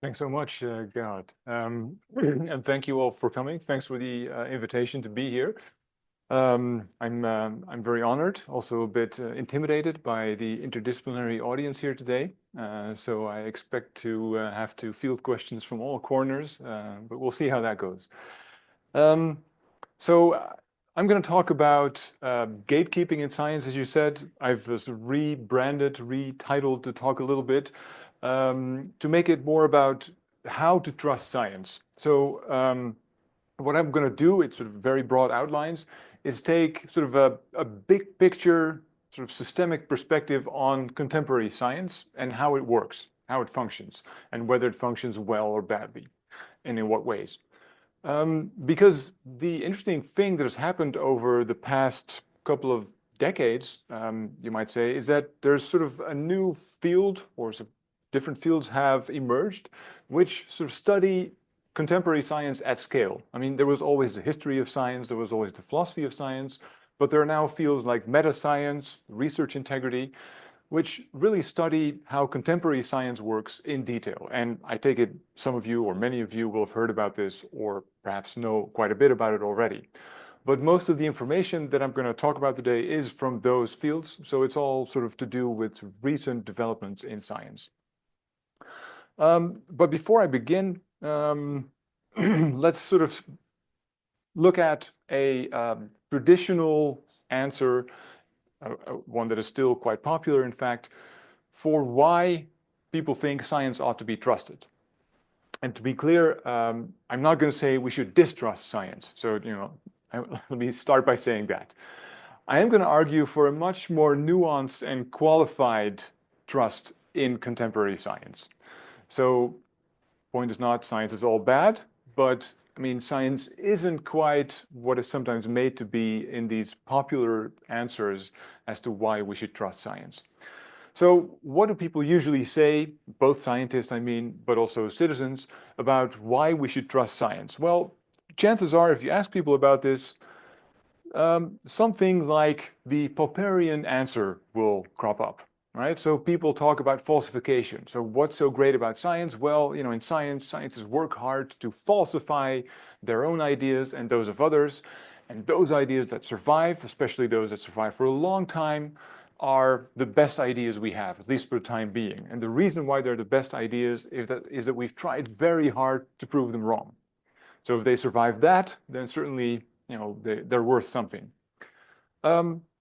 Thanks so much, Gerhard. And thank you all for coming. Thanks for the invitation to be here. I'm very honored, also a bit intimidated by the interdisciplinary audience here today. So I expect to have to field questions from all corners, but we'll see how that goes. So I'm going to talk about gatekeeping in science, as you said. I've sort of rebranded, retitled the talk a little bit to make it more about how to trust science. So what I'm going to do, it's sort of very broad outlines, is take sort of a big picture, sort of systemic perspective on contemporary science and how it works, how it functions, and whether it functions well or badly, and in what ways. Because the interesting thing that has happened over the past couple of decades, you might say, is that there's sort of a new field, or sort of different fields have emerged, which sort of study contemporary science at scale. I mean, there was always the history of science, there was always the philosophy of science, but there are now fields like meta-science, research integrity, which really study how contemporary science works in detail. And I take it some of you or many of you will have heard about this or perhaps know quite a bit about it already. But most of the information that I'm going to talk about today is from those fields, so it's all sort of to do with recent developments in science. But before I begin, let's sort of look at a traditional answer, one that is still quite popular, in fact, for why people think science ought to be trusted. And to be clear, I'm not going to say we should distrust science. So, let me start by saying that. I am going to argue for a much more nuanced and qualified trust in contemporary science. So, point is not science is all bad, but I mean, science isn't quite what is sometimes made to be in these popular answers as to why we should trust science. So what do people usually say, both scientists, I mean, but also citizens, about why we should trust science? Well, chances are, if you ask people about this, something like the Popperian answer will crop up. Right? So people talk about falsification. So what's so great about science? Well, in science, scientists work hard to falsify their own ideas and those of others. And those ideas that survive, especially those that survive for a long time, are the best ideas we have, at least for the time being. And the reason why they're the best ideas is that we've tried very hard to prove them wrong. So if they survive that, then certainly, they're worth something.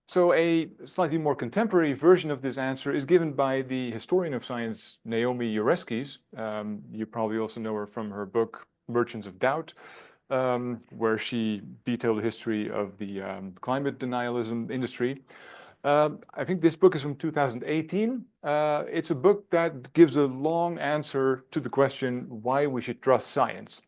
So a slightly more contemporary version of this answer is given by the historian of science, Naomi Oreskes. You probably also know her from her book, Merchants of Doubt, where she detailed the history of the climate denialism industry. I think this book is from 2018. It's a book that gives a long answer to the question why we should trust science.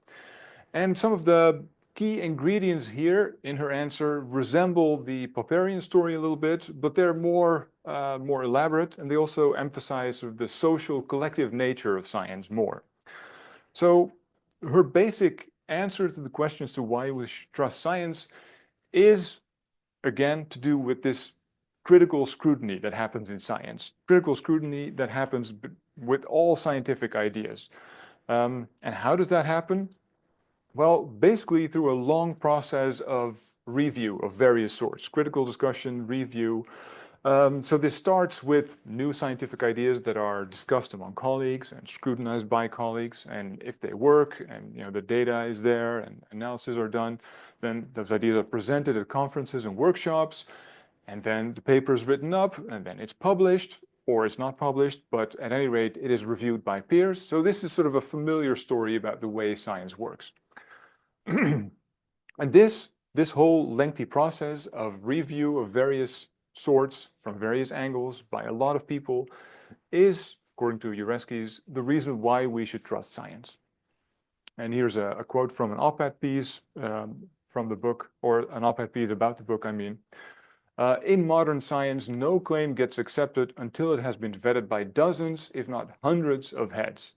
And some of the key ingredients here in her answer resemble the Popperian story a little bit, but they're more elaborate, and they also emphasize sort of the social collective nature of science more. So her basic answer to the question as to why we should trust science is, again, to do with this critical scrutiny that happens in science, critical scrutiny that happens with all scientific ideas. And how does that happen? Well, basically through a long process of review of various sorts, critical discussion, review. So this starts with new scientific ideas that are discussed among colleagues and scrutinized by colleagues. And if they work and the data is there and analyses are done, then those ideas are presented at conferences and workshops. And then the paper is written up and then it's published, or it's not published, but at any rate, it is reviewed by peers. So this is sort of a familiar story about the way science works. And this whole lengthy process of review of various sorts from various angles by a lot of people is, according to Oreskes, the reason why we should trust science. And here's a quote from an op-ed piece from the book, or an op-ed piece about the book, I mean. In modern science, no claim gets accepted until it has been vetted by dozens, if not hundreds of heads.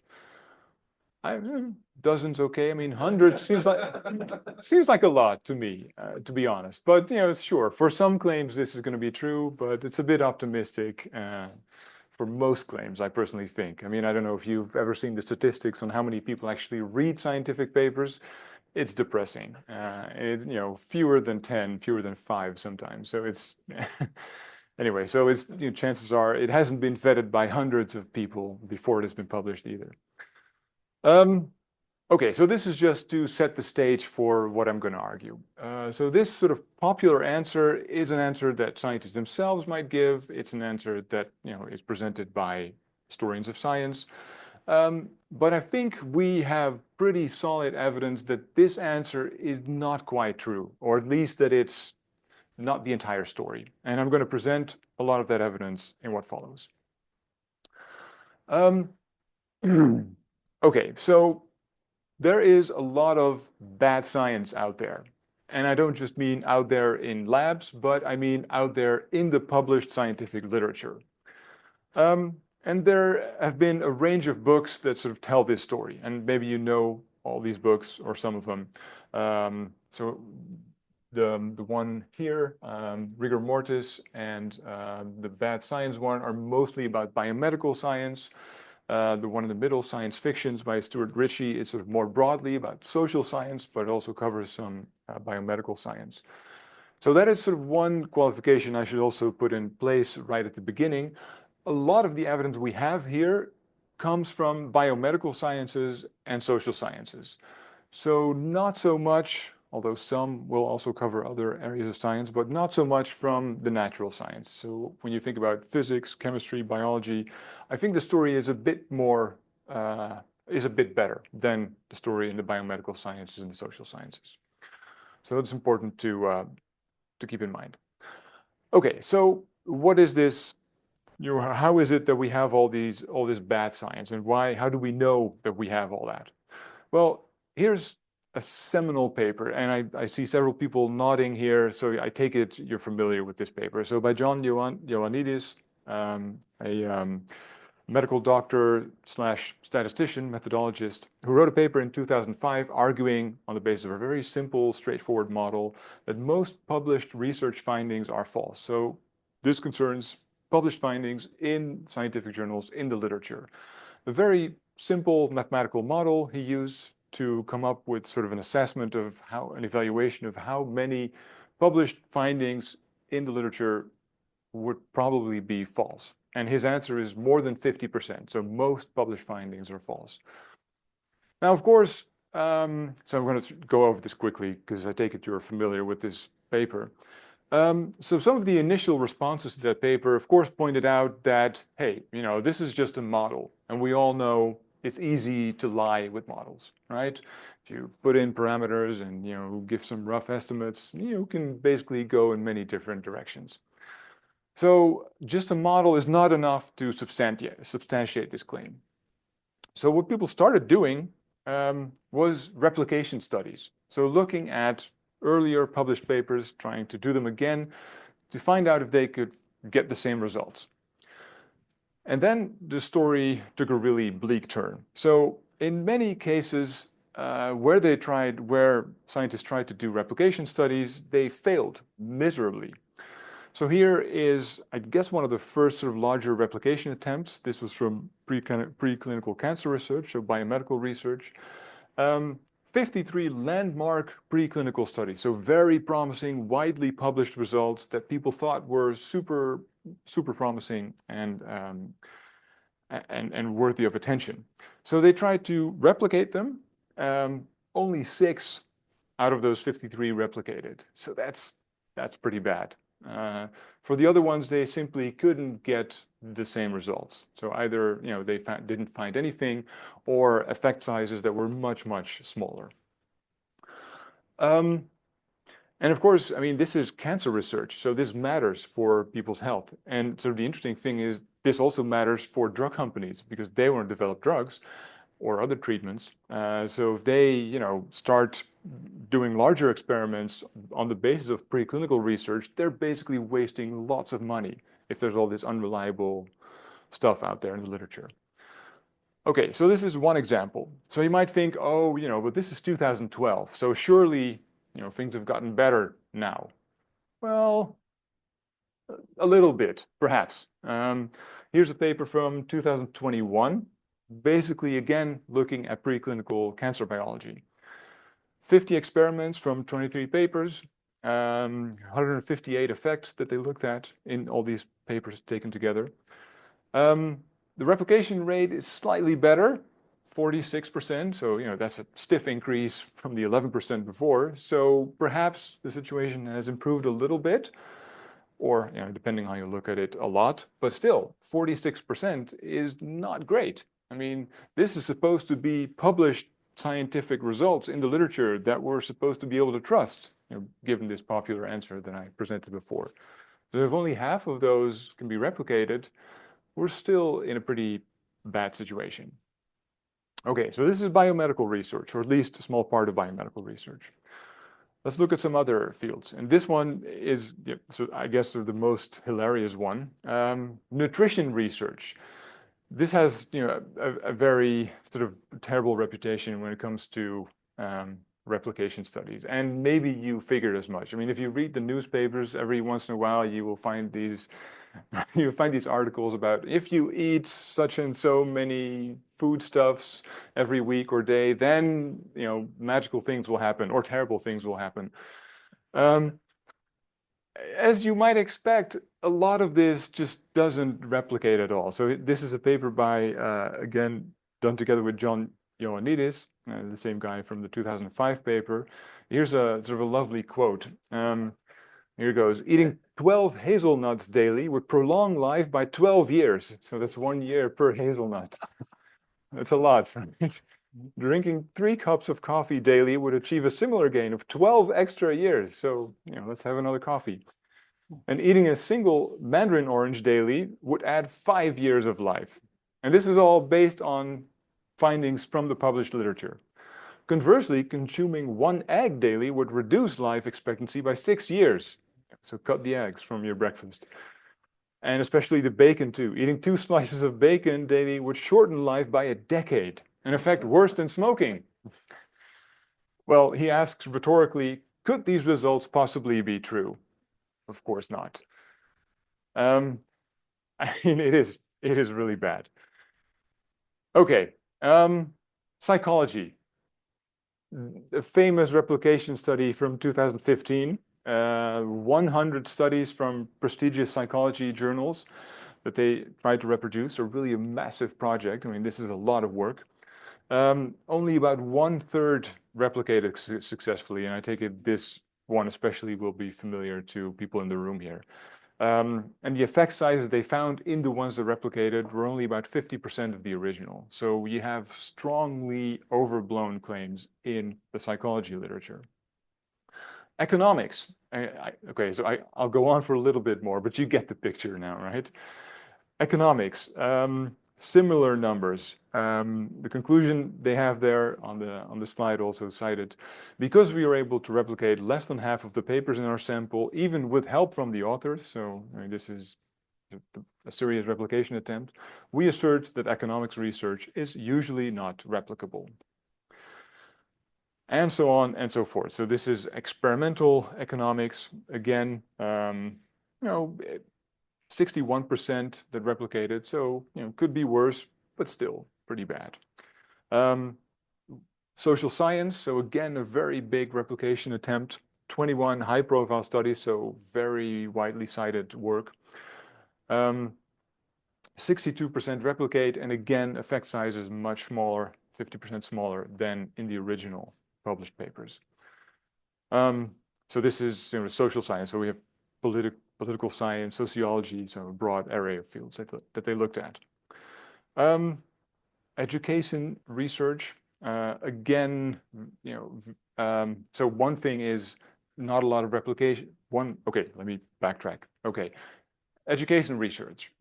Dozens, okay. I mean, hundreds seems like a lot to me, to be honest. But sure, for some claims this is going to be true, but it's a bit optimistic for most claims, I personally think. I mean, I don't know if you've ever seen the statistics on how many people actually read scientific papers. It's depressing. Fewer than 10, fewer than 5 sometimes. So it's anyway. So it's chances are it hasn't been vetted by hundreds of people before it has been published either. Okay, so this is just to set the stage for what I'm going to argue. So this sort of popular answer is an answer that scientists themselves might give. It's an answer that is presented by historians of science. But I think we have pretty solid evidence that this answer is not quite true, or at least that it's not the entire story. And I'm going to present a lot of that evidence in what follows. Okay, so there is a lot of bad science out there. And I don't just mean out there in labs, but I mean out there in the published scientific literature. And there have been a range of books that sort of tell this story. And maybe you know all these books or some of them. So the one here, Rigor Mortis, and the Bad Science one are mostly about biomedical science. The one in the middle, Science Fictions by Stuart Ritchie, is sort of more broadly about social science, but also covers some biomedical science. So that is sort of one qualification I should also put in place right at the beginning. A lot of the evidence we have here comes from biomedical sciences and social sciences. So not so much, although some will also cover other areas of science, but not so much from the natural science. So when you think about physics, chemistry, biology, I think the story is a bit more, is a bit better than the story in the biomedical sciences and the social sciences. So it's important to keep in mind. Okay, so what is this? How is it that we have all this bad science, and how do we know that we have all that? Well, here's a seminal paper, and I see several people nodding here, so I take it you're familiar with this paper. So by John Ioannidis, a medical doctor / statistician, methodologist, who wrote a paper in 2005 arguing on the basis of a very simple, straightforward model that most published research findings are false. So this concerns published findings in scientific journals in the literature. A very simple mathematical model he used to come up with sort of an assessment of an evaluation of how many published findings in the literature would probably be false. And his answer is more than 50%. So most published findings are false. Now, of course, so I'm going to go over this quickly because I take it you're familiar with this paper. So some of the initial responses to that paper, of course, pointed out that, hey, this is just a model. And we all know it's easy to lie with models, right? If you put in parameters and, give some rough estimates, you can basically go in many different directions. So just a model is not enough to substantiate this claim. So what people started doing was replication studies. So looking at earlier published papers, trying to do them again to find out if they could get the same results. And then the story took a really bleak turn. So in many cases where scientists tried to do replication studies, they failed miserably. So here is, I guess, one of the first sort of larger replication attempts. This was from preclinical cancer research, so biomedical research. 53 landmark preclinical studies, so very promising, widely published results that people thought were super promising and worthy of attention. So they tried to replicate them. Only 6 out of those 53 replicated. So that's pretty bad. For the other ones, they simply couldn't get the same results. So either they didn't find anything, or effect sizes that were much smaller. And of course, I mean, this is cancer research, so this matters for people's health. And sort of the interesting thing is this also matters for drug companies because they want to develop drugs or other treatments. So if they, start doing larger experiments on the basis of preclinical research, they're basically wasting lots of money if there's all this unreliable stuff out there in the literature. Okay, so this is one example. So you might think, oh, but this is 2012, so surely, things have gotten better now. Well, a little bit, perhaps. Here's a paper from 2021, basically again looking at preclinical cancer biology. 50 experiments from 23 papers, 158 effects that they looked at in all these papers taken together. The replication rate is slightly better, 46%. So, that's a stiff increase from the 11% before. So perhaps the situation has improved a little bit, or, depending how you look at it, a lot. But still, 46% is not great. I mean, this is supposed to be published scientific results in the literature that we're supposed to be able to trust, given this popular answer that I presented before. So if only half of those can be replicated, we're still in a pretty bad situation. Okay, so this is biomedical research, or at least a small part of biomedical research. Let's look at some other fields. And this one is, so I guess the most hilarious one, nutrition research. This has, a very sort of terrible reputation when it comes to replication studies. And maybe you figured as much. I mean, if you read the newspapers, every once in a while, you will find these articles about if you eat such and so many foodstuffs every week or day, then, magical things will happen or terrible things will happen. As you might expect, a lot of this just doesn't replicate at all. So this is a paper by, again, done together with John Ioannidis, the same guy from the 2005 paper. Here's a sort of a lovely quote. Here goes. Eating 12 hazelnuts daily would prolong life by 12 years. So that's 1 year per hazelnut. That's a lot, right? Drinking 3 cups of coffee daily would achieve a similar gain of 12 extra years. So, let's have another coffee. And eating a single mandarin orange daily would add 5 years of life. And this is all based on findings from the published literature. Conversely, consuming 1 egg daily would reduce life expectancy by 6 years. So cut the eggs from your breakfast. And especially the bacon too. Eating 2 slices of bacon daily would shorten life by a decade, an effect worse than smoking. Well, he asks rhetorically, could these results possibly be true? Of course not. I mean, it is really bad. Okay, psychology. A famous replication study from 2015, 100 studies from prestigious psychology journals that they tried to reproduce, are really a massive project. I mean, this is a lot of work. Only about 1/3 replicated successfully, and I take it this one especially will be familiar to people in the room here. And the effect sizes they found in the ones that replicated were only about 50% of the original. So you have strongly overblown claims in the psychology literature. Economics. Okay, so I'll go on for a little bit more, but you get the picture now, right? Economics. Similar numbers. The conclusion they have there on the slide also cited, because we are able to replicate less than half of the papers in our sample, even with help from the authors, so this is a serious replication attempt, we assert that economics research is usually not replicable. And so on and so forth. So this is experimental economics. Again, 61% that replicated, so could be worse, but still pretty bad. Social science, so again, a very big replication attempt. 21 high-profile studies, so very widely cited work. 62% replicate, and again, effect size is much smaller, 50% smaller than in the original published papers. So this is social science. So we have political science, sociology, so a broad array of fields that they looked at. Education research, again, so one thing is not a lot of replication. Okay, let me backtrack. Okay, education research.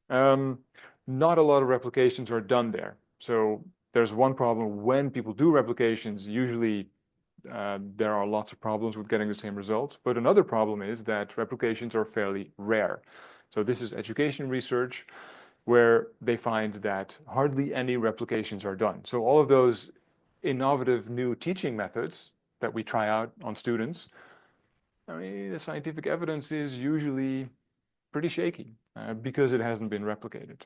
Not a lot of replications are done there. So there's one problem when people do replications, usually there are lots of problems with getting the same results. But another problem is that replications are fairly rare. So this is education research where they find that hardly any replications are done. So all of those innovative new teaching methods that we try out on students, I mean, the scientific evidence is usually pretty shaky. because it hasn't been replicated.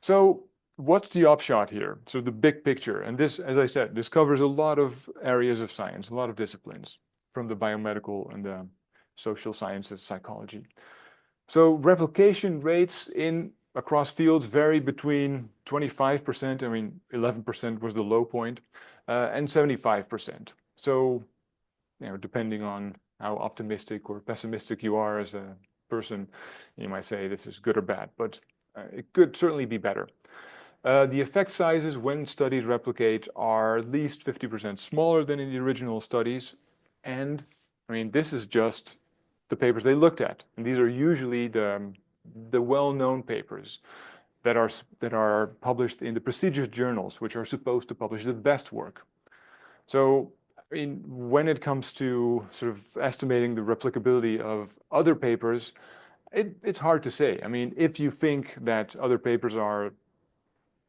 So what's the upshot here? So the big picture, and this, as I said, this covers a lot of areas of science, a lot of disciplines, from the biomedical and the social sciences, psychology. So replication rates across fields vary between 25%, I mean 11% was the low point, and 75%. So, depending on how optimistic or pessimistic you are as a person, you might say this is good or bad, but it could certainly be better. The effect sizes when studies replicate are at least 50% smaller than in the original studies. And I mean, this is just the papers they looked at. And these are usually the well-known papers that are published in the prestigious journals, which are supposed to publish the best work. So, I mean, when it comes to sort of estimating the replicability of other papers, it's hard to say. I mean, if you think that other papers are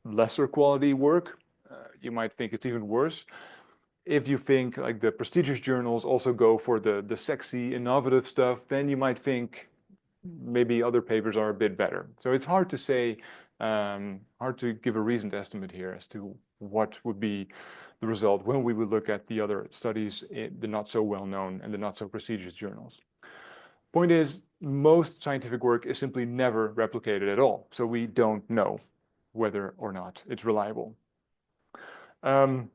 lesser quality work, you might think it's even worse. If you think like the prestigious journals also go for the sexy, innovative stuff, then you might think maybe other papers are a bit better. So it's hard to say, hard to give a reasoned estimate here as to what would be the result when we would look at the other studies in the not so well-known and the not so prestigious journals. Point is, most scientific work is simply never replicated at all, so we don't know whether or not it's reliable. And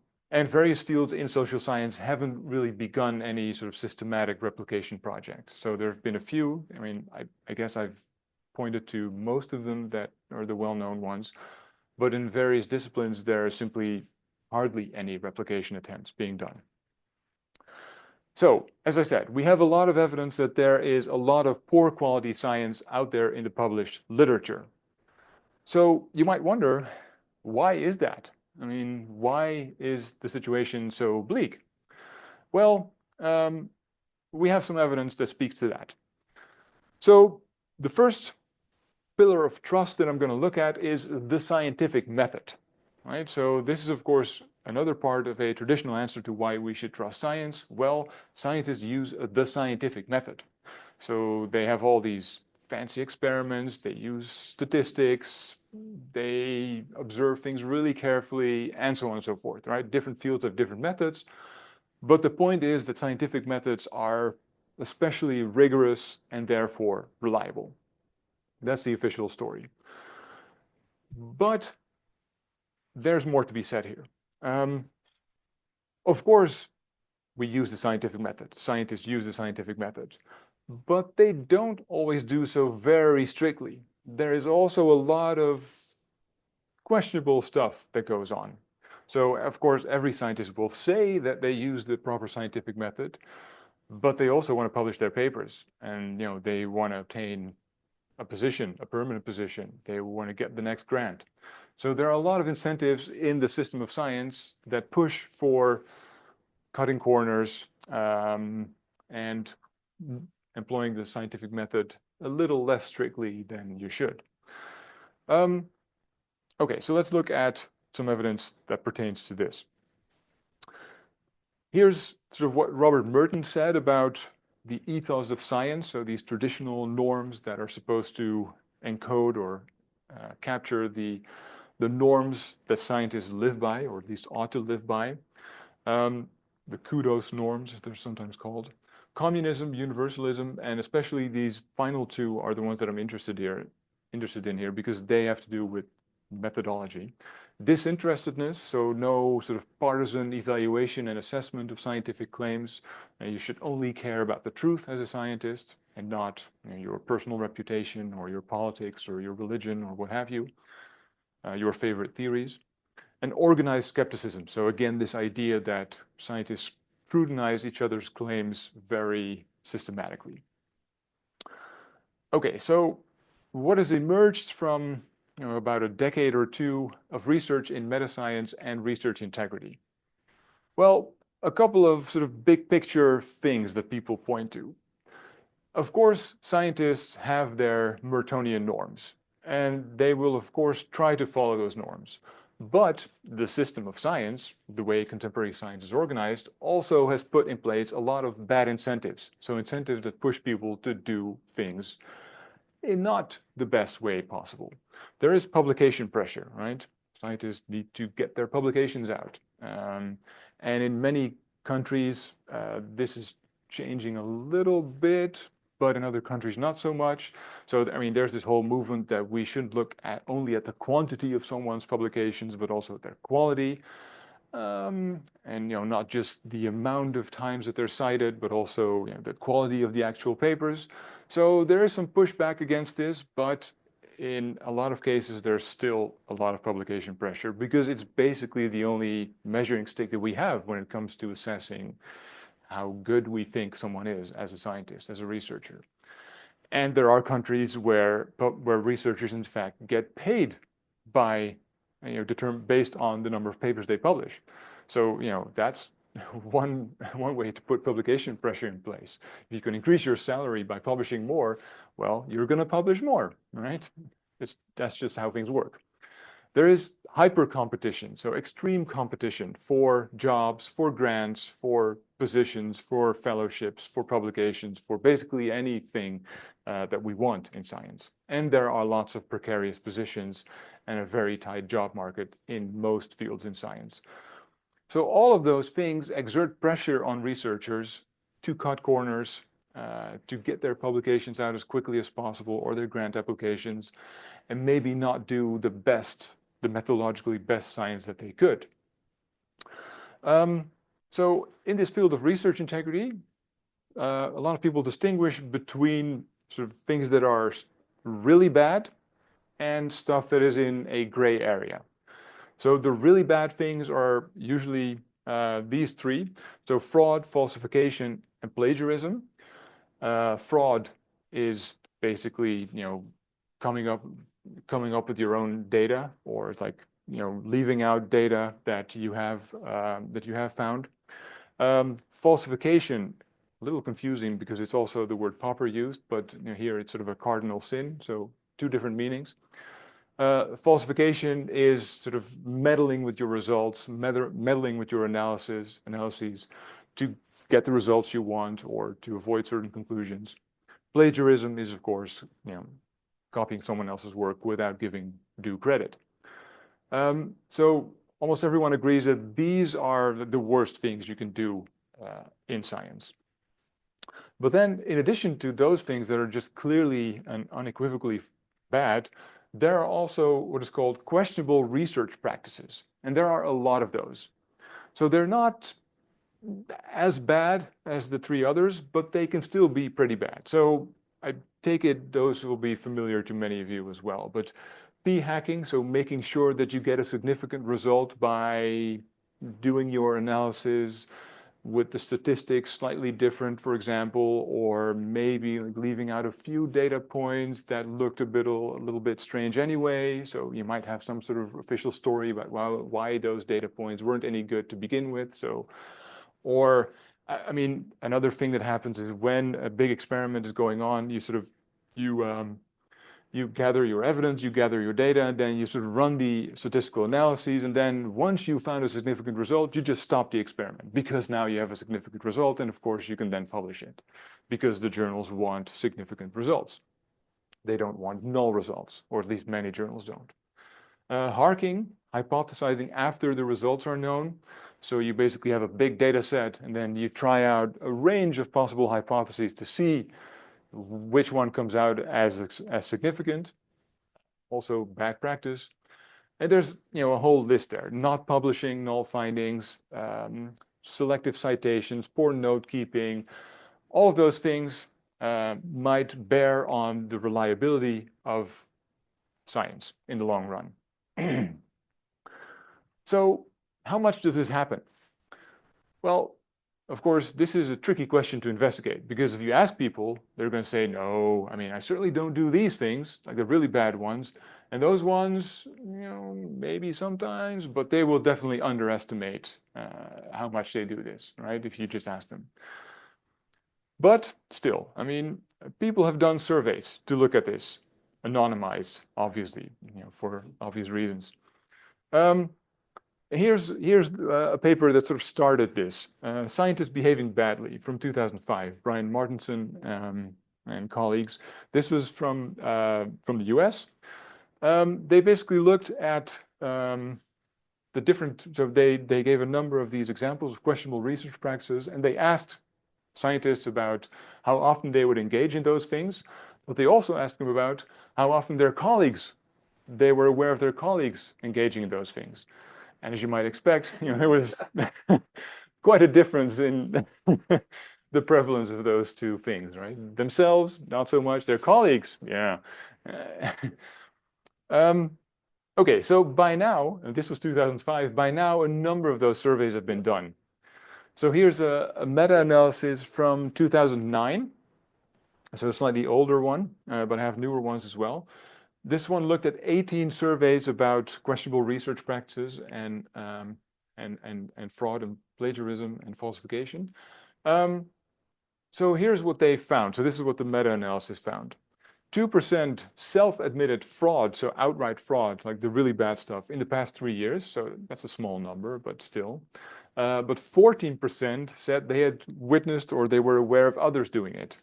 various fields in social science haven't really begun any sort of systematic replication projects. So there have been a few. I mean, I guess I've pointed to most of them that are the well-known ones, but in various disciplines, there are simply hardly any replication attempts being done. So, as I said, we have a lot of evidence that there is a lot of poor quality science out there in the published literature. So you might wonder, why is that? I mean, why is the situation so bleak? Well, we have some evidence that speaks to that. So the first pillar of trust that I'm going to look at is the scientific method, right? So this is, of course, another part of a traditional answer to why we should trust science. Well, scientists use the scientific method. So they have all these fancy experiments, they use statistics, they observe things really carefully, and so on and so forth, right? Different fields have different methods, but the point is that scientific methods are especially rigorous and therefore reliable. That's the official story. But there's more to be said here. Of course, we use the scientific method. Scientists use the scientific method, but they don't always do so very strictly. There is also a lot of questionable stuff that goes on. So, of course, every scientist will say that they use the proper scientific method, but they also want to publish their papers, and they want to obtain a position, a permanent position. They want to get the next grant. So there are a lot of incentives in the system of science that push for cutting corners and employing the scientific method a little less strictly than you should. Okay, so let's look at some evidence that pertains to this. Here's sort of what Robert Merton said about the ethos of science, so these traditional norms that are supposed to encode or capture the norms that scientists live by, or at least ought to live by. The kudos norms, as they're sometimes called. Communism, universalism, and especially these final two are the ones that I'm interested in here because they have to do with methodology. Disinterestedness, so no sort of partisan evaluation and assessment of scientific claims. You should only care about the truth as a scientist and not your personal reputation or your politics or your religion or what have you, your favorite theories. And organized skepticism, so again, this idea that scientists scrutinize each other's claims very systematically. Okay, so what has emerged from about a decade or two of research in metascience and research integrity? Well, a couple of sort of big picture things that people point to. Of course, scientists have their Mertonian norms, and they will, of course, try to follow those norms. But the system of science, the way contemporary science is organized, also has put in place a lot of bad incentives. So incentives that push people to do things in not the best way possible. There is publication pressure, right? Scientists need to get their publications out. And in many countries, this is changing a little bit, but in other countries not so much. So, I mean, there's this whole movement that we shouldn't look at only at the quantity of someone's publications, but also at their quality. And not just the amount of times that they're cited, but also the quality of the actual papers. So there is some pushback against this, but in a lot of cases, there's still a lot of publication pressure because it's basically the only measuring stick that we have when it comes to assessing how good we think someone is as a scientist, as a researcher. And there are countries where researchers, in fact, get paid by based on the number of papers they publish. So that's one way to put publication pressure in place. If you can increase your salary by publishing more, well, you're going to publish more, right? That's just how things work. There is hyper competition, so extreme competition for jobs, for grants, for positions, for fellowships, for publications, for basically anything that we want in science. And there are lots of precarious positions and a very tight job market in most fields in science. So all of those things exert pressure on researchers to cut corners, to get their publications out as quickly as possible or their grant applications, and maybe not do the methodologically best science that they could. So in this field of research integrity, a lot of people distinguish between sort of things that are really bad and stuff that is in a gray area. So the really bad things are usually these three. So fraud, falsification, and plagiarism. Fraud is basically, coming up with your own data, or it's like, leaving out data that you have found. Falsification, a little confusing because it's also the word pauper used, but here it's sort of a cardinal sin, so two different meanings. Falsification is sort of meddling with your results, meddling with your analyses to get the results you want or to avoid certain conclusions. Plagiarism is, of course, copying someone else's work without giving due credit. So almost everyone agrees that these are the worst things you can do in science. But then, in addition to those things that are just clearly and unequivocally bad, there are also what is called questionable research practices. And there are a lot of those. So they're not as bad as the three others, but they can still be pretty bad. So I take it those will be familiar to many of you as well. But p-hacking, so making sure that you get a significant result by doing your analysis with the statistics slightly different, for example, or maybe leaving out a few data points that looked a little bit strange anyway. So you might have some sort of official story about why those data points weren't any good to begin with. So, or I mean, another thing that happens is when a big experiment is going on, you gather your evidence, you gather your data, and then you sort of run the statistical analyses. And then once you found a significant result, you just stop the experiment because now you have a significant result. And of course, you can then publish it because the journals want significant results. They don't want null results, or at least many journals don't. Harking, hypothesizing after the results are known. So you basically have a big data set, and then you try out a range of possible hypotheses to see which one comes out as significant. Also bad practice. And there's a whole list there. Not publishing, null findings, selective citations, poor note keeping. All of those things might bear on the reliability of science in the long run. So how much does this happen? Well, of course, this is a tricky question to investigate because if you ask people, they're going to say, no, I mean, I certainly don't do these things, like the really bad ones. And those ones, maybe sometimes, but they will definitely underestimate how much they do this, right? If you just ask them. But still, I mean, people have done surveys to look at this, anonymized, obviously, for obvious reasons. Here's a paper that sort of started this. Scientists Behaving Badly from 2005, Brian Martinson and colleagues. This was from the US. They basically looked at the different, so they gave a number of these examples of questionable research practices, and they asked scientists about how often they would engage in those things, but they also asked them about how often they were aware of their colleagues engaging in those things. And as you might expect, there was quite a difference in the prevalence of those two things, right? Themselves, not so much. Their colleagues, yeah. Okay, so by now, and this was 2005, by now a number of those surveys have been done. So here's a meta-analysis from 2009, so a slightly older one, but I have newer ones as well. This one looked at 18 surveys about questionable research practices and fraud and plagiarism and falsification. So here's what they found. So this is what the meta-analysis found. 2% self-admitted fraud, so outright fraud, like the really bad stuff, in the past 3 years. So that's a small number, but still. But 14% said they had witnessed or they were aware of others doing it.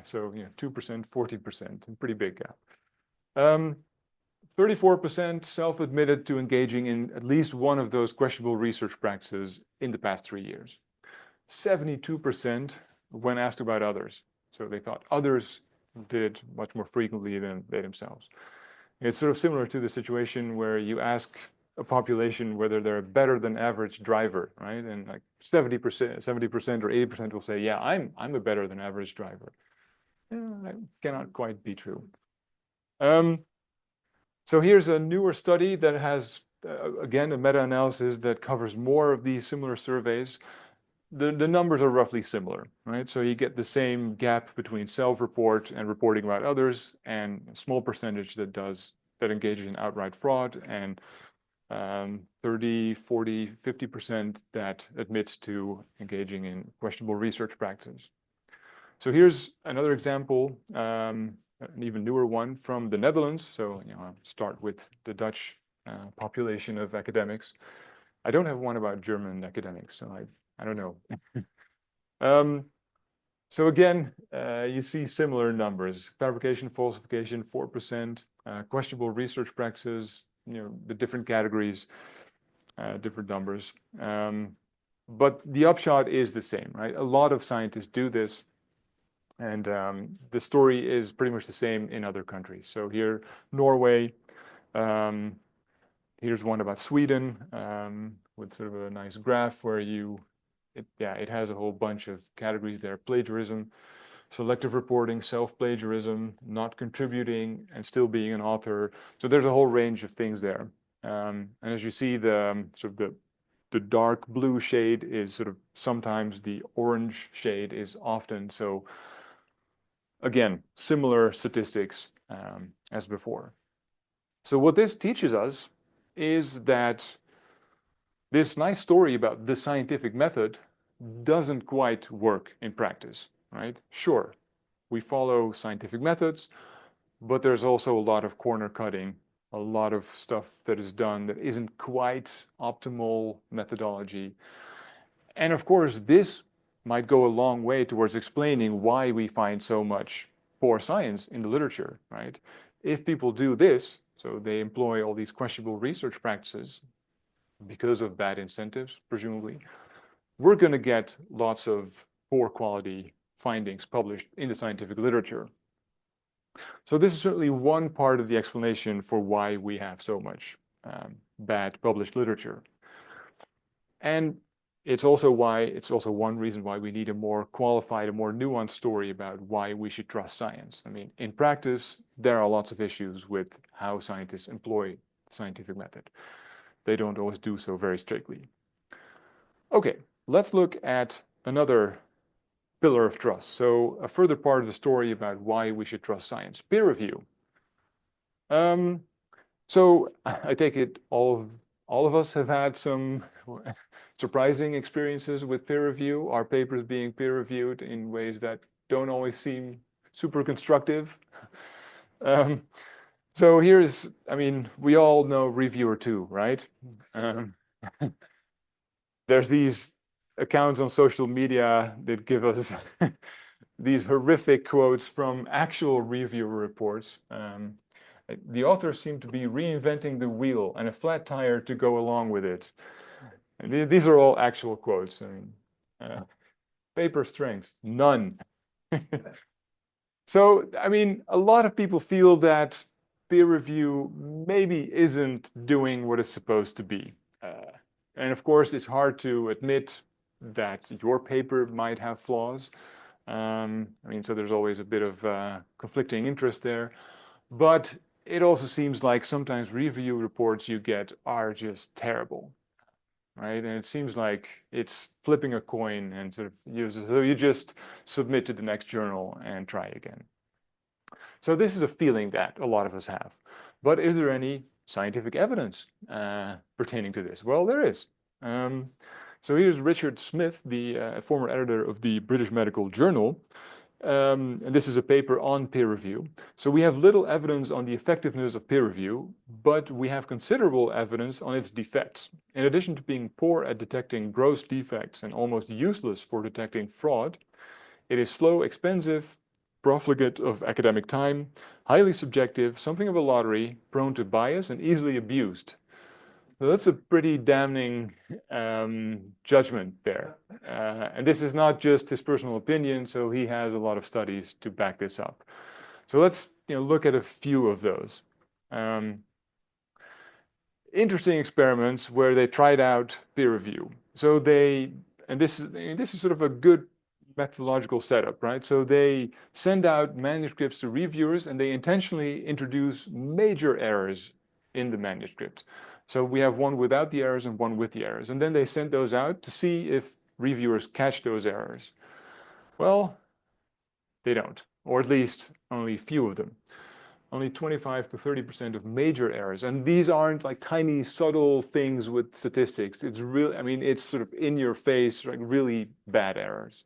So 2%, 14%, a pretty big gap. 34% self-admitted to engaging in at least one of those questionable research practices in the past 3 years. 72% when asked about others. So they thought others did it much more frequently than they themselves. It's sort of similar to the situation where you ask a population whether they're a better than average driver, right? And like 70% or 80% will say, yeah, I'm a better than average driver. That cannot quite be true. So here's a newer study that has, again, a meta-analysis that covers more of these similar surveys. The numbers are roughly similar, right? So you get the same gap between self-report and reporting about others, and a small percentage that engages in outright fraud, and 30, 40, 50% that admits to engaging in questionable research practices. So here's another example, an even newer one from the Netherlands. So I'll start with the Dutch population of academics. I don't have one about German academics, so I don't know. So again, you see similar numbers: fabrication, falsification, 4%, questionable research practices, the different categories, different numbers. But the upshot is the same, right? A lot of scientists do this, and the story is pretty much the same in other countries. So here, Norway. Here's one about Sweden, with sort of a nice graph where it has a whole bunch of categories there: plagiarism, selective reporting, self-plagiarism, not contributing, and still being an author. So there's a whole range of things there. And as you see, the dark blue shade is sort of sometimes the orange shade is often. So again, similar statistics as before. So what this teaches us is that this nice story about the scientific method doesn't quite work in practice, right? Sure, we follow scientific methods, but there's also a lot of corner cutting, a lot of stuff that is done that isn't quite optimal methodology. And of course, this might go a long way towards explaining why we find so much poor science in the literature, right? If people do this, so they employ all these questionable research practices because of bad incentives, presumably, we're going to get lots of poor quality findings published in the scientific literature. So this is certainly one part of the explanation for why we have so much bad published literature. And it's also one reason why we need a more qualified, a more nuanced story about why we should trust science. I mean, in practice, there are lots of issues with how scientists employ the scientific method. They don't always do so very strictly. Okay, let's look at another pillar of trust. So a further part of the story about why we should trust science: peer review. So I take it all of us have had some surprising experiences with peer review, our papers being peer reviewed in ways that don't always seem super constructive. So we all know Reviewer 2, right? There's these accounts on social media that give us these horrific quotes from actual review reports. The authors seem to be reinventing the wheel and a flat tire to go along with it. And these are all actual quotes. I mean, paper strength, none. So, I mean, a lot of people feel that peer review maybe isn't doing what it's supposed to be. And of course, it's hard to admit that your paper might have flaws. I mean, so there's always a bit of conflicting interest there. But it also seems like sometimes review reports you get are just terrible, right? And it seems like it's flipping a coin and sort of you just submit to the next journal and try again. So this is a feeling that a lot of us have. But is there any scientific evidence pertaining to this? Well, there is. So here's Richard Smith, the former editor of the British Medical Journal. And this is a paper on peer review. So we have little evidence on the effectiveness of peer review, but we have considerable evidence on its defects. In addition to being poor at detecting gross defects and almost useless for detecting fraud, it is slow, expensive, profligate of academic time, highly subjective, something of a lottery, prone to bias, and easily abused. So that's a pretty damning judgment there. And this is not just his personal opinion, so he has a lot of studies to back this up. So let's look at a few of those. Interesting experiments where they tried out peer review. So this is sort of a good methodological setup, right? So they send out manuscripts to reviewers and they intentionally introduce major errors in the manuscript. So we have one without the errors and one with the errors. And then they send those out to see if reviewers catch those errors. Well, they don't, or at least only a few of them. Only 25 to 30% of major errors. And these aren't like tiny, subtle things with statistics. It's real, I mean, it's sort of in your face, like really bad errors.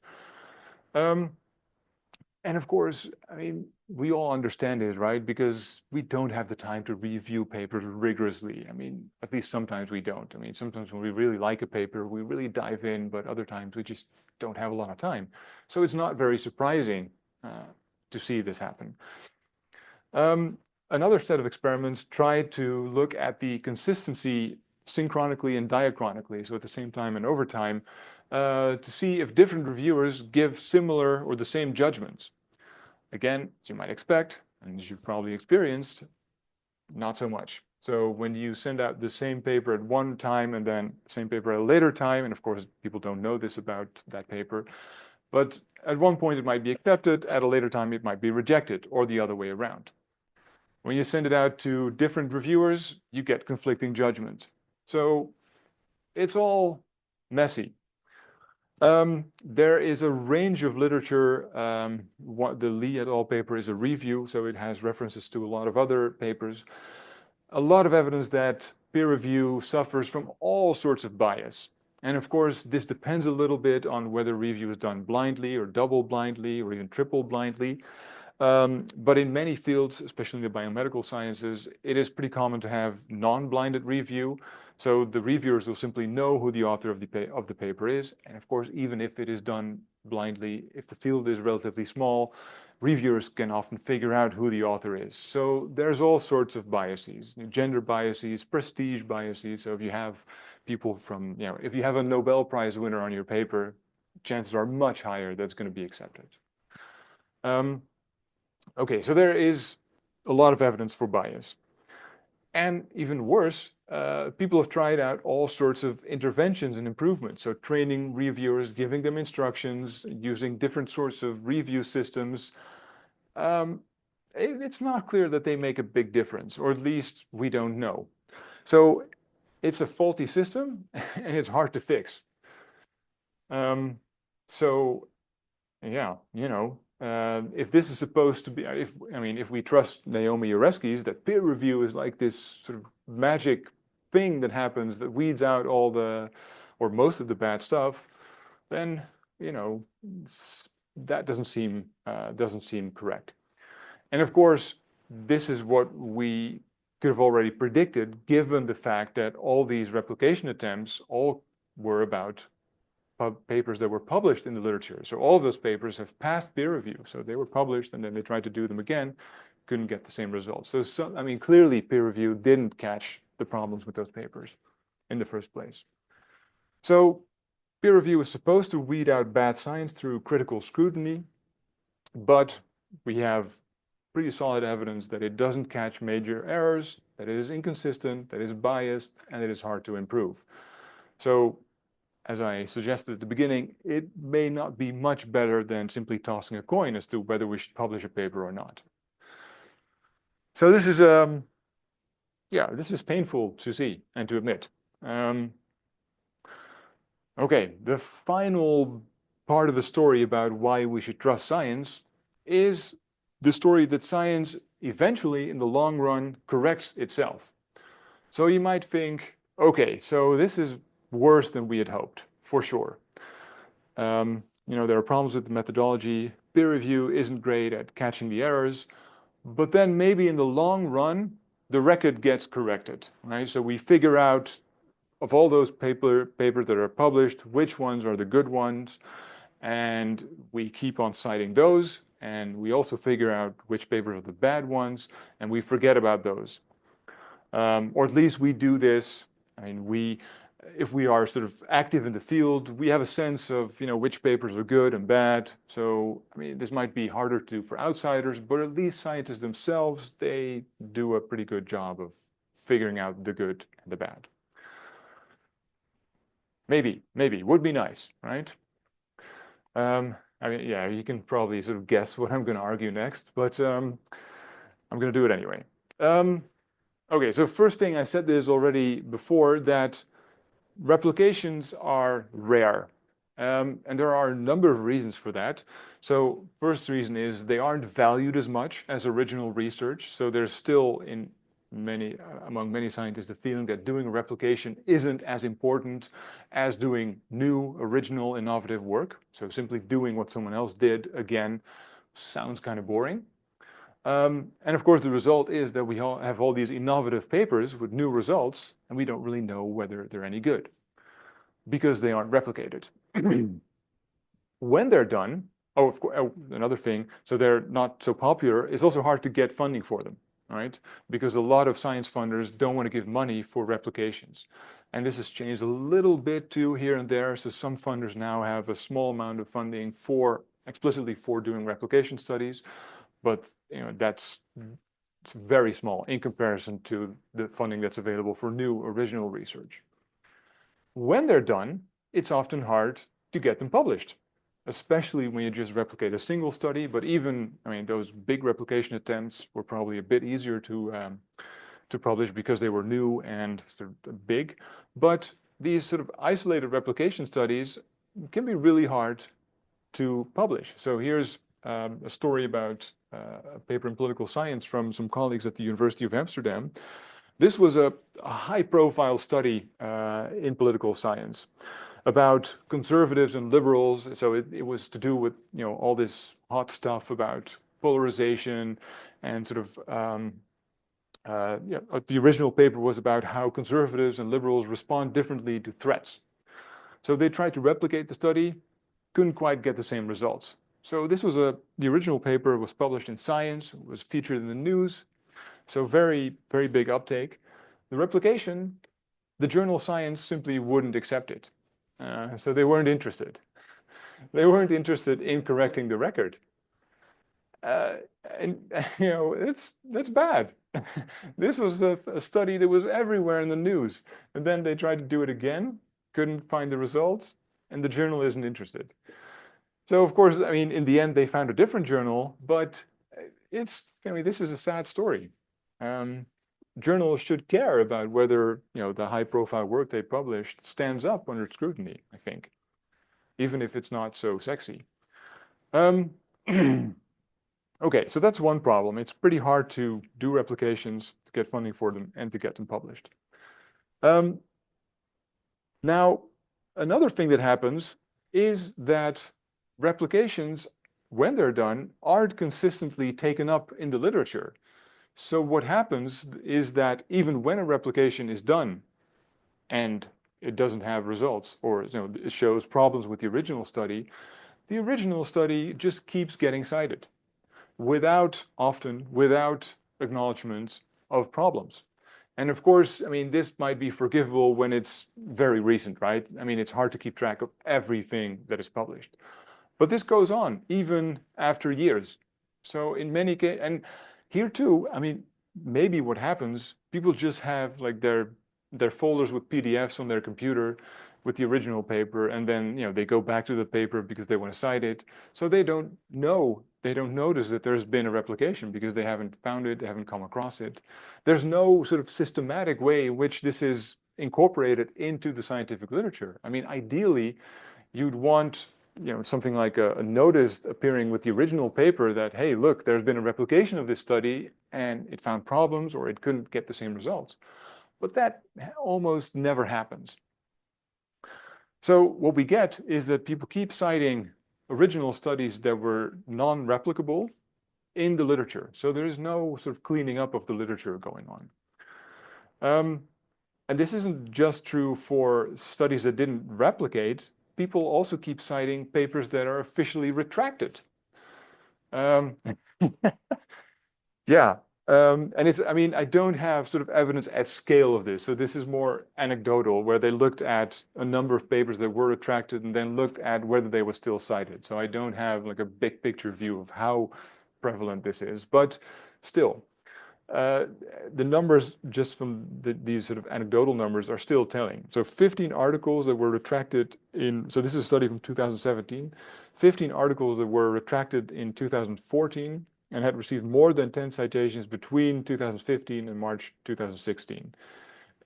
And of course, I mean, we all understand it, right? Because we don't have the time to review papers rigorously. I mean, at least sometimes we don't. I mean, sometimes when we really like a paper, we really dive in, but other times we just don't have a lot of time. So it's not very surprising to see this happen. Another set of experiments tried to look at the consistency synchronically and diachronically, so at the same time and over time, to see if different reviewers give similar or the same judgments. Again, as you might expect, and as you've probably experienced, not so much. So when you send out the same paper at one time and then same paper at a later time, and of course people don't know this about that paper, but at one point it might be accepted, at a later time it might be rejected, or the other way around. When you send it out to different reviewers, you get conflicting judgments. So it's all messy. There is a range of literature. The Lee et al. Paper is a review, so it has references to a lot of other papers. A lot of evidence that peer review suffers from all sorts of bias. And of course, this depends a little bit on whether review is done blindly or double blindly or even triple blindly. But in many fields, especially in the biomedical sciences, it is pretty common to have non-blinded review. So the reviewers will simply know who the author of the paper is. And of course, even if it is done blindly, if the field is relatively small, reviewers can often figure out who the author is. So there's all sorts of biases, gender biases, prestige biases. So if you have people from, if you have a Nobel Prize winner on your paper, chances are much higher that's going to be accepted. Okay, so there is a lot of evidence for bias. And even worse, people have tried out all sorts of interventions and improvements. So training reviewers, giving them instructions, using different sorts of review systems. It's not clear that they make a big difference, or at least we don't know. So it's a faulty system and it's hard to fix. So yeah, if this is supposed to be, if we trust Naomi Oreskes, that peer review is like this sort of magic thing that happens that weeds out all or most of the bad stuff, then that doesn't seem correct. And of course, this is what we could have already predicted, given the fact that all these replication attempts all were about papers that were published in the literature. So all of those papers have passed peer review. So they were published and then they tried to do them again, couldn't get the same results. So I mean, clearly peer review didn't catch the problems with those papers in the first place. So peer review is supposed to weed out bad science through critical scrutiny, but we have pretty solid evidence that it doesn't catch major errors, that it is inconsistent, that it is biased, and it is hard to improve. So, as I suggested at the beginning, it may not be much better than simply tossing a coin as to whether we should publish a paper or not. So this is, this is painful to see and to admit. Okay, the final part of the story about why we should trust science is the story that science eventually, in the long run, corrects itself. So you might think, okay, so this is worse than we had hoped, for sure. There are problems with the methodology. Peer review isn't great at catching the errors, but then maybe in the long run, the record gets corrected, right? So we figure out of all those papers that are published, which ones are the good ones, and we keep on citing those, and we also figure out which papers are the bad ones, and we forget about those. Or at least we do this, I mean, if we are sort of active in the field, we have a sense of, which papers are good and bad. So, I mean, this might be harder to do for outsiders, but at least scientists themselves, they do a pretty good job of figuring out the good and the bad. Maybe, would be nice, right? I mean, yeah, you can probably sort of guess what I'm going to argue next, but I'm going to do it anyway. Okay, so first thing, I said this already before, that replications are rare. And there are a number of reasons for that. So first reason is they aren't valued as much as original research. So there's still among many scientists the feeling that doing a replication isn't as important as doing new, original, innovative work. So simply doing what someone else did again sounds kind of boring. And of course, the result is that we have all these innovative papers with new results, and we don't really know whether they're any good because they aren't replicated. When they're done, of course, another thing, so they're not so popular, it's also hard to get funding for them, right? Because a lot of science funders don't want to give money for replications. And this has changed a little bit too here and there. So some funders now have a small amount of funding explicitly for doing replication studies. But it's very small in comparison to the funding that's available for new original research. When they're done, it's often hard to get them published, especially when you just replicate a single study. But even, those big replication attempts were probably a bit easier to publish because they were new and sort of big. But these sort of isolated replication studies can be really hard to publish. So here's a story about a paper in political science from some colleagues at the University of Amsterdam. This was a high-profile study in political science about conservatives and liberals. So it was to do with all this hot stuff about polarization and sort of the original paper was about how conservatives and liberals respond differently to threats. So they tried to replicate the study, couldn't quite get the same results. So this was the original paper was published in Science, was featured in the news. So very, very big uptake. The replication, the journal Science simply wouldn't accept it. So they weren't interested. They weren't interested in correcting the record. That's bad. This was a study that was everywhere in the news. And then they tried to do it again, couldn't find the results, and the journal isn't interested. So of course, in the end, they found a different journal, but this is a sad story. Journals should care about whether, the high-profile work they published stands up under scrutiny, I think, even if it's not so sexy. Okay, so that's one problem. It's pretty hard to do replications, to get funding for them, and to get them published. Now, another thing that happens is that replications, when they're done, aren't consistently taken up in the literature. So what happens is that even when a replication is done and it doesn't have results, or it shows problems with the original study just keeps getting cited often without acknowledgement of problems. And of course, I mean, this might be forgivable when it's very recent, right? I mean, it's hard to keep track of everything that is published. But this goes on even after years. So in many cases, and here too, I mean, maybe what happens, people just have like their folders with PDFs on their computer with the original paper, and then they go back to the paper because they want to cite it. So they don't notice that there's been a replication because they haven't found it, they haven't come across it. There's no sort of systematic way in which this is incorporated into the scientific literature. I mean, ideally, you'd want something like a notice appearing with the original paper that, hey, look, there's been a replication of this study and it found problems or it couldn't get the same results. But that almost never happens. So what we get is that people keep citing original studies that were non-replicable in the literature. So there is no sort of cleaning up of the literature going on. And this isn't just true for studies that didn't replicate. People also keep citing papers that are officially retracted. Yeah, and I mean, I don't have sort of evidence at scale of this. So this is more anecdotal, where they looked at a number of papers that were retracted and then looked at whether they were still cited. So I don't have like a big picture view of how prevalent this is, but still, the numbers just from these sort of anecdotal numbers are still telling. So 15 articles that were retracted so this is a study from 2017, 15 articles that were retracted in 2014 and had received more than 10 citations between 2015 and March 2016.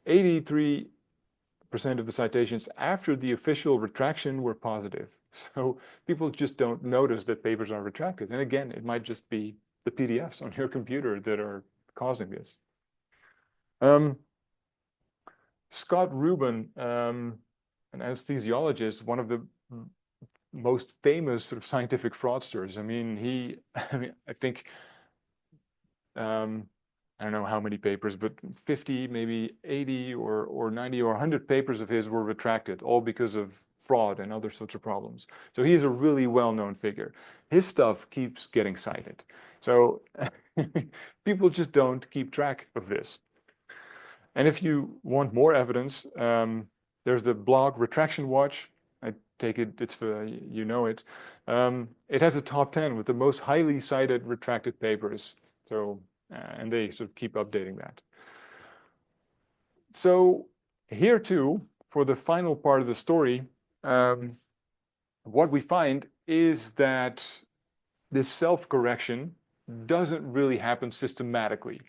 83% of the citations after the official retraction were positive. So people just don't notice that papers are retracted. And again, it might just be the PDFs on your computer that are causing this. Scott Rubin, an anesthesiologist, one of the most famous sort of scientific fraudsters. I mean, I think, I don't know how many papers, but 50, maybe 80 or 90 or 100 papers of his were retracted, all because of fraud and other sorts of problems. So he's a really well-known figure. His stuff keeps getting cited. So people just don't keep track of this. And if you want more evidence, there's the blog Retraction Watch. I take it, it's for, you know it. It has a top 10 with the most highly cited retracted papers. So, and they sort of keep updating that. So here too, for the final part of the story, what we find is that this self-correction doesn't really happen systematically.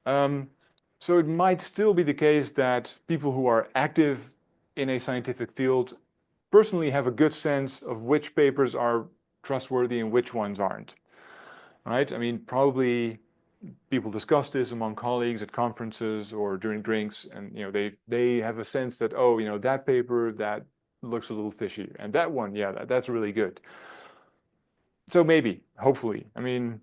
So it might still be the case that people who are active in a scientific field personally have a good sense of which papers are trustworthy and which ones aren't, right? I mean, probably people discuss this among colleagues at conferences or during drinks, and they have a sense that, oh, that paper, that looks a little fishy, and that one, yeah, that's really good. So maybe, hopefully, I mean,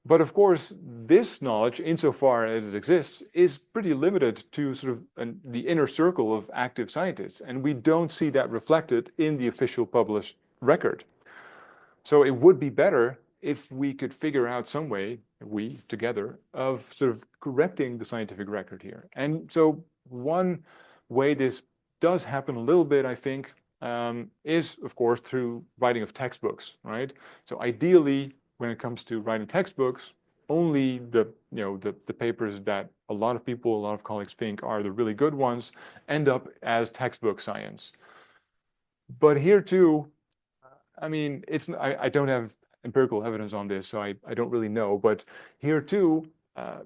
but of course, this knowledge, insofar as it exists, is pretty limited to sort of the inner circle of active scientists, and we don't see that reflected in the official published record. So it would be better if we could figure out some way, we together, of sort of correcting the scientific record here. And so one way this does happen a little bit, I think, is, of course, through writing of textbooks, right? So ideally, when it comes to writing textbooks, only the papers that a lot of people, a lot of colleagues think are the really good ones end up as textbook science. But here too, I mean, I don't have empirical evidence on this, so I don't really know. But here too, I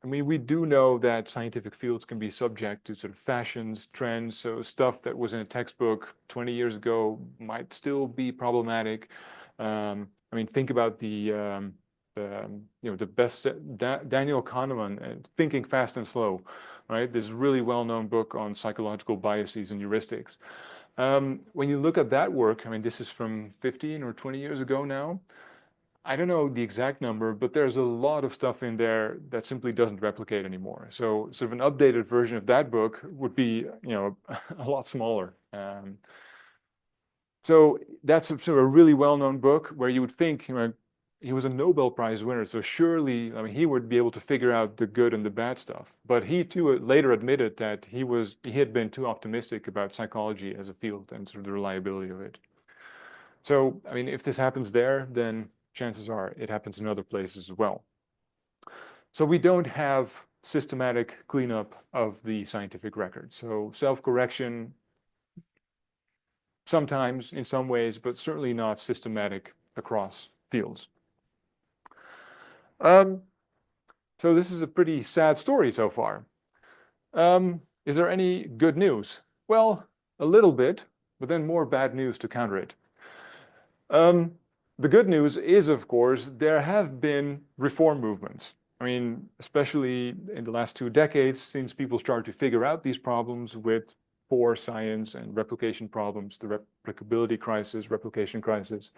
mean, we do know that scientific fields can be subject to sort of fashions, trends. So stuff that was in a textbook 20 years ago might still be problematic. I mean, think about the best Daniel Kahneman, Thinking Fast and Slow, right? This really well-known book on psychological biases and heuristics. When you look at that work, I mean, this is from 15 or 20 years ago now. I don't know the exact number, but there's a lot of stuff in there that simply doesn't replicate anymore. So sort of an updated version of that book would be, a lot smaller. So that's sort of a really well-known book where you would think, he was a Nobel Prize winner, so surely, I mean, he would be able to figure out the good and the bad stuff. But he too later admitted that he had been too optimistic about psychology as a field and sort of the reliability of it. So, I mean, if this happens there, then chances are it happens in other places as well. So we don't have systematic cleanup of the scientific record. So self-correction, sometimes in some ways, but certainly not systematic across fields. So this is a pretty sad story so far. Is there any good news? Well, a little bit, but then more bad news to counter it. The good news is, of course, there have been reform movements. I mean, especially in the last 2 decades, since people started to figure out these problems with poor science and replication problems, the replicability crisis, replication crisis,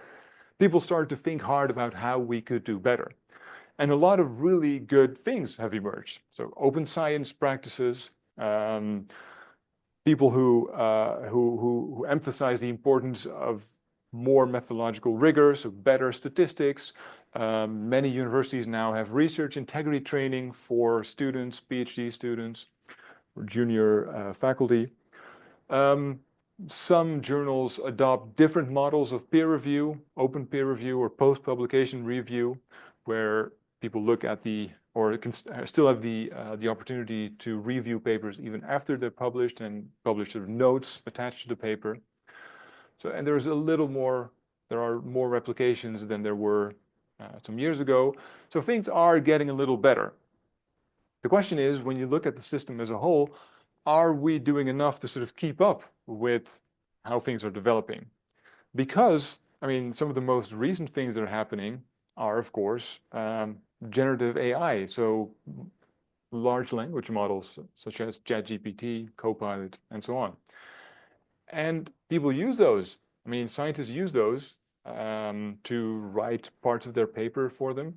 people started to think hard about how we could do better. And a lot of really good things have emerged. So open science practices, people who emphasize the importance of more methodological rigor, so better statistics. Many universities now have research integrity training for students, PhD students, or junior faculty. Some journals adopt different models of peer review, open peer review or post-publication review, where people look at or can still have the opportunity to review papers even after they're published and publish sort of notes attached to the paper. So, and there are more replications than there were some years ago. So things are getting a little better. The question is, when you look at the system as a whole, are we doing enough to sort of keep up with how things are developing? Because, I mean, some of the most recent things that are happening are, of course, generative AI. So large language models such as ChatGPT, Copilot, and so on. And people use those. I mean, scientists use those to write parts of their paper for them,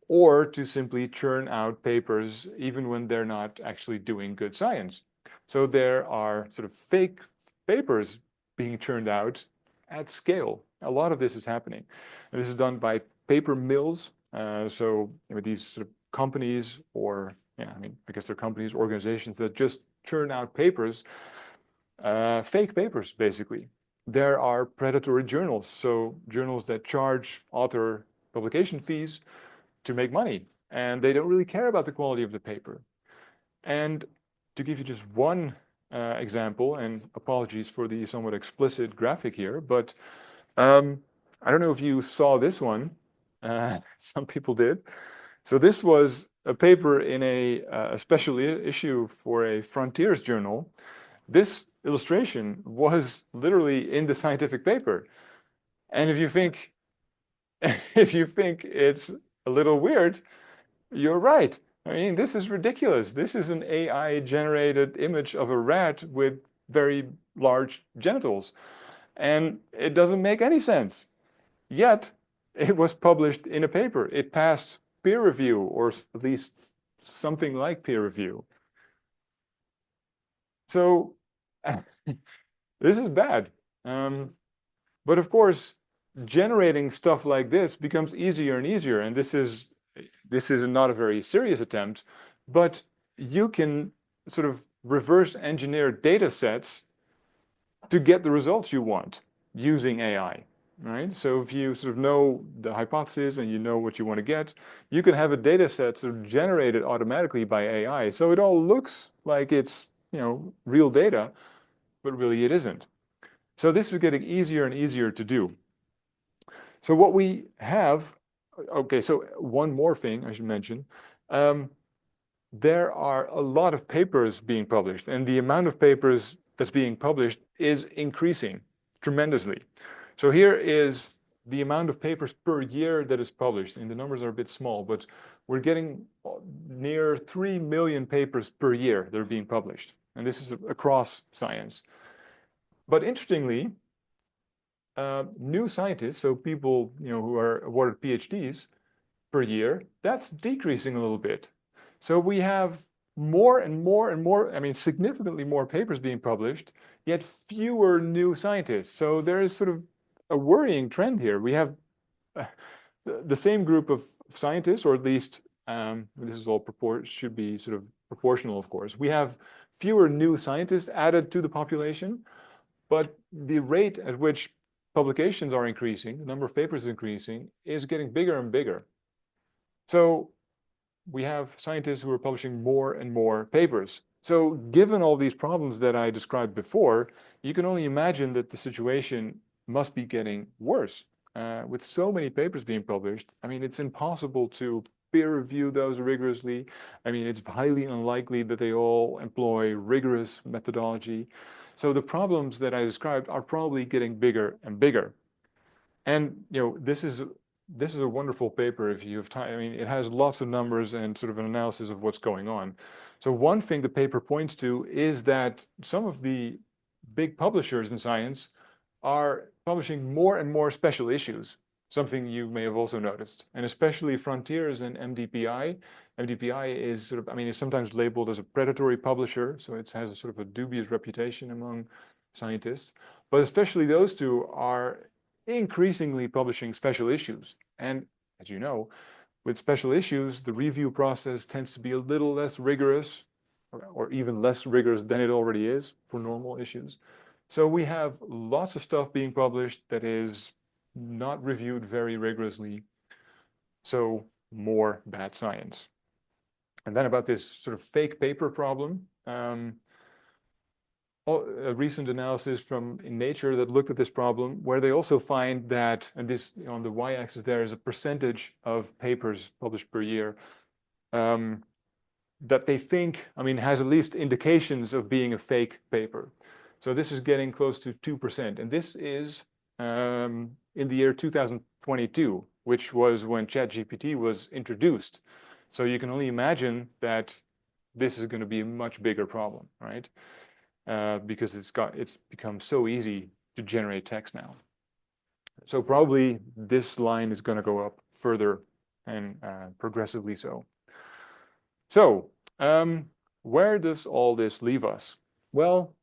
or to simply churn out papers even when they're not actually doing good science. So there are sort of fake papers being churned out at scale. A lot of this is happening. And this is done by paper mills. So these sort of companies, or I guess they're companies, organizations that just churn out papers, fake papers, basically. There are predatory journals, so journals that charge author publication fees to make money, and they don't really care about the quality of the paper. And to give you just one example, and apologies for the somewhat explicit graphic here, but I don't know if you saw this one. Some people did. So this was a paper in a special issue for a Frontiers journal. This illustration was literally in the scientific paper. And if you think it's a little weird, you're right. I mean, this is ridiculous. This is an AI-generated image of a rat with very large genitals. And it doesn't make any sense. Yet, it was published in a paper. It passed peer review, or at least something like peer review. So this is bad. But of course, generating stuff like this becomes easier and easier. And this is not a very serious attempt, but you can sort of reverse engineer data sets to get the results you want using AI, right? So if you sort of know the hypothesis and you know what you want to get, you can have a data set sort of generated automatically by AI. So it all looks like it's, real data, but really it isn't. So this is getting easier and easier to do. So what we have, okay, so one more thing I should mention. There are a lot of papers being published, and the amount of papers that's being published is increasing tremendously. So here is the amount of papers per year that is published, and the numbers are a bit small, but we're getting near 3 million papers per year that are being published, and this is across science. But interestingly, new scientists, so people who are awarded PhDs per year, that's decreasing a little bit. So we have more and more and more, I mean, significantly more papers being published, yet fewer new scientists. So there is sort of a worrying trend here. We have the same group of scientists, or at least this is all should be sort of proportional, of course. We have fewer new scientists added to the population, but the rate at which publications are increasing, the number of papers is increasing, is getting bigger and bigger. So we have scientists who are publishing more and more papers. So given all these problems that I described before, you can only imagine that the situation must be getting worse. With so many papers being published, I mean, it's impossible to peer review those rigorously. I mean, it's highly unlikely that they all employ rigorous methodology. So the problems that I described are probably getting bigger and bigger. And this is a wonderful paper if you have time. I mean, it has lots of numbers and sort of an analysis of what's going on. So one thing the paper points to is that some of the big publishers in science are publishing more and more special issues, something you may have also noticed, and especially Frontiers and MDPI. MDPI is sort of, I mean, it's sometimes labeled as a predatory publisher, so it has a sort of a dubious reputation among scientists. But especially those two are increasingly publishing special issues. And as you know, with special issues, the review process tends to be a little less rigorous, or even less rigorous than it already is for normal issues. So we have lots of stuff being published that is not reviewed very rigorously. So more bad science. And then about this sort of fake paper problem, a recent analysis from in Nature that looked at this problem, where they also find that, and this on the y-axis there is a percentage of papers published per year, that they think, I mean, has at least indications of being a fake paper. So this is getting close to 2%. And this is in the year 2022, which was when ChatGPT was introduced. So you can only imagine that this is going to be a much bigger problem, right? Because it's become so easy to generate text now. So probably this line is going to go up further and progressively so. So where does all this leave us? Well,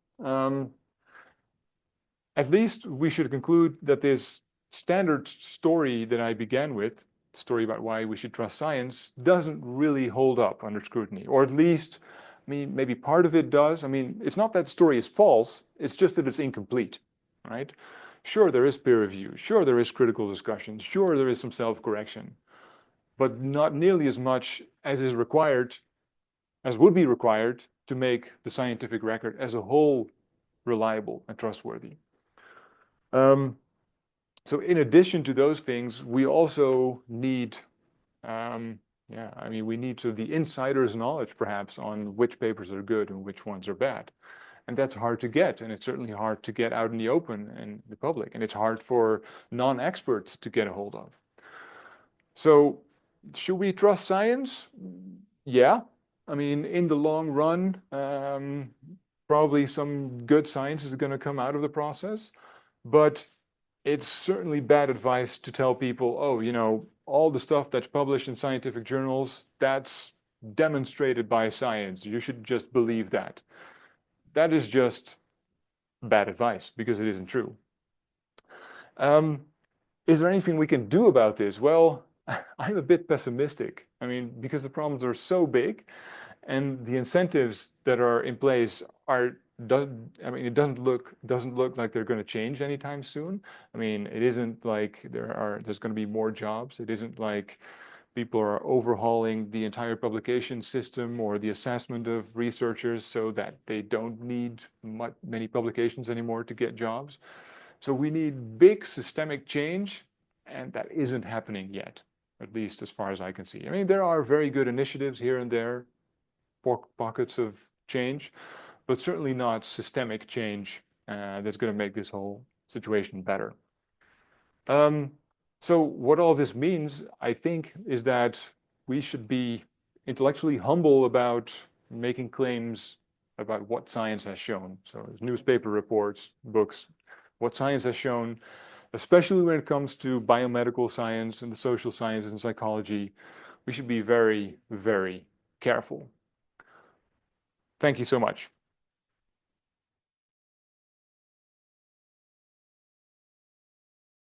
at least we should conclude that this standard story that I began with, the story about why we should trust science, doesn't really hold up under scrutiny, or at least, I mean, maybe part of it does. I mean, it's not that story is false, it's just that it's incomplete, right? Sure, there is peer review, sure, there is critical discussion, sure, there is some self-correction, but not nearly as much as is required, as would be required to make the scientific record as a whole reliable and trustworthy. So in addition to those things, we also need, we need sort of the insider's knowledge perhaps on which papers are good and which ones are bad. And that's hard to get, and it's certainly hard to get out in the open and the public, and it's hard for non-experts to get a hold of. So should we trust science? Yeah. I mean, in the long run, probably some good science is going to come out of the process, but it's certainly bad advice to tell people, oh, all the stuff that's published in scientific journals, that's demonstrated by science. You should just believe that. That is just bad advice because it isn't true. Is there anything we can do about this? Well, I'm a bit pessimistic. I mean, because the problems are so big and the incentives that are in place it doesn't look like they're going to change anytime soon. I mean, it isn't like there's going to be more jobs. It isn't like people are overhauling the entire publication system or the assessment of researchers so that they don't need many publications anymore to get jobs. So we need big systemic change, and that isn't happening yet, at least as far as I can see. I mean, there are very good initiatives here and there, pockets of change, but certainly not systemic change that's going to make this whole situation better. So what all this means, I think, is that we should be intellectually humble about making claims about what science has shown. So newspaper reports, books, what science has shown, especially when it comes to biomedical science and the social sciences and psychology. We should be very, very careful. Thank you so much.